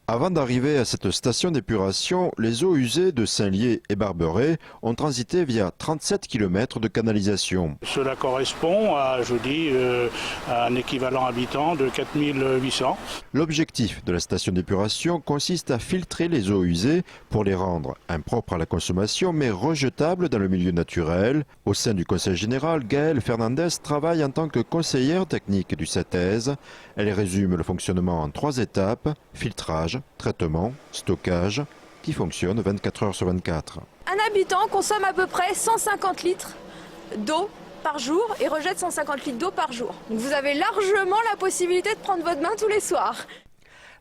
Avant d'arriver à cette station d'épuration, les eaux usées de Saint-Lié et Barberet ont transité via 37 km de canalisation. Cela correspond à, à un équivalent habitant de 4800. L'objectif de la station d'épuration consiste à filtrer les eaux usées pour les rendre impropres à la consommation mais rejetables dans le milieu naturel. Au sein du Conseil général, Gaëlle Fernandez travaille en tant que conseillère technique du CETES. Elle résume le fonctionnement en 3 étapes: filtrage, traitement, stockage, qui fonctionne 24 heures sur 24. Un habitant consomme à peu près 150 litres d'eau par jour et rejette 150 litres d'eau par jour. Donc vous avez largement la possibilité de prendre votre bain tous les soirs.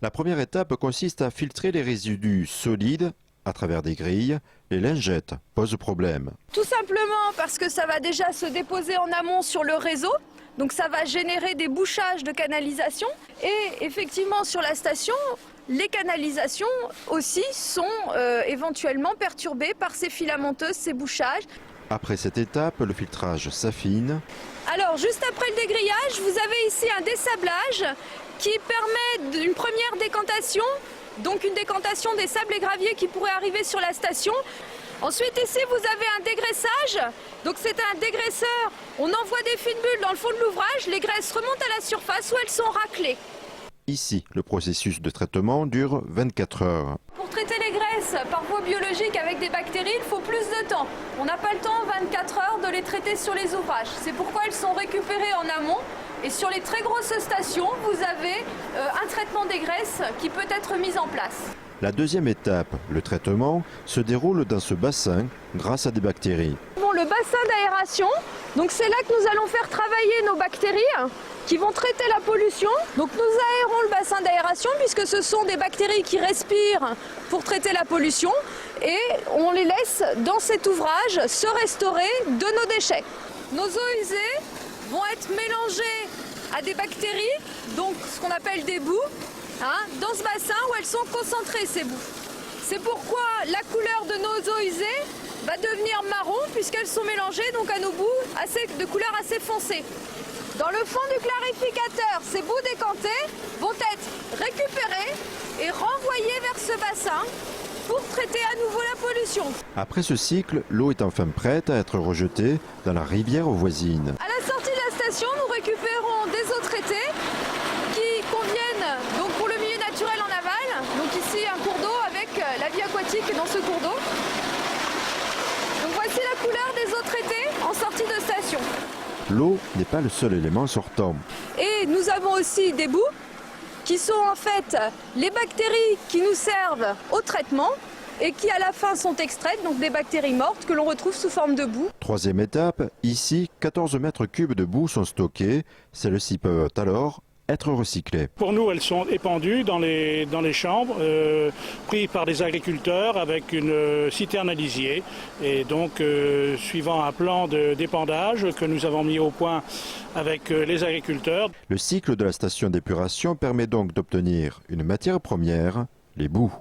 La première étape consiste à filtrer les résidus solides à travers des grilles. Les lingettes posent problème. Tout simplement parce que ça va déjà se déposer en amont sur le réseau. Donc ça va générer des bouchages de canalisation. Et effectivement sur la station, les canalisations aussi sont éventuellement perturbées par ces filamenteuses, ces bouchages. Après cette étape, le filtrage s'affine. Alors juste après le dégrillage, vous avez ici un dessablage qui permet une première décantation, donc une décantation des sables et graviers qui pourraient arriver sur la station. Ensuite ici vous avez un dégraissage, donc c'est un dégraisseur, on envoie des fines bulles dans le fond de l'ouvrage, les graisses remontent à la surface où elles sont raclées. Ici, le processus de traitement dure 24 heures. Pour traiter les graisses par voie biologique avec des bactéries, il faut plus de temps. On n'a pas le temps en 24 heures de les traiter sur les ouvrages. C'est pourquoi elles sont récupérées en amont. Et sur les très grosses stations, vous avez un traitement des graisses qui peut être mis en place. La deuxième étape, le traitement, se déroule dans ce bassin grâce à des bactéries. Bon, le bassin d'aération, donc c'est là que nous allons faire travailler nos bactéries qui vont traiter la pollution. Donc nous aérons le bassin d'aération puisque ce sont des bactéries qui respirent pour traiter la pollution et on les laisse dans cet ouvrage se restaurer de nos déchets. Nos eaux usées vont être mélangées à des bactéries, donc ce qu'on appelle des boues, dans ce bassin où elles sont concentrées ces boues. C'est pourquoi la couleur de nos eaux usées va devenir marron puisqu'elles sont mélangées donc à nos boues de couleur assez foncée. Dans le fond du clarificateur, ces boues décantées vont être récupérées et renvoyées vers ce bassin pour traiter à nouveau la pollution. Après ce cycle, l'eau est enfin prête à être rejetée dans la rivière voisine. À la sortie de la station, nous récupérons des eaux traitées qui conviennent donc pour le milieu naturel en aval. Donc ici un cours d'eau avec la vie aquatique dans ce cours d'eau. Donc voici la couleur des eaux traitées en sortie de station. L'eau n'est pas le seul élément sortant. Et nous avons aussi des boues qui sont en fait les bactéries qui nous servent au traitement et qui à la fin sont extraites, donc des bactéries mortes que l'on retrouve sous forme de boue. Troisième étape, ici 14 mètres cubes de boue sont stockées. Celles-ci peuvent alors être recyclées. Pour nous, elles sont épandues dans les chambres, prises par des agriculteurs avec une citerne à lisier. Et donc, suivant un plan d'épandage que nous avons mis au point avec les agriculteurs. Le cycle de la station d'épuration permet donc d'obtenir une matière première, les boues.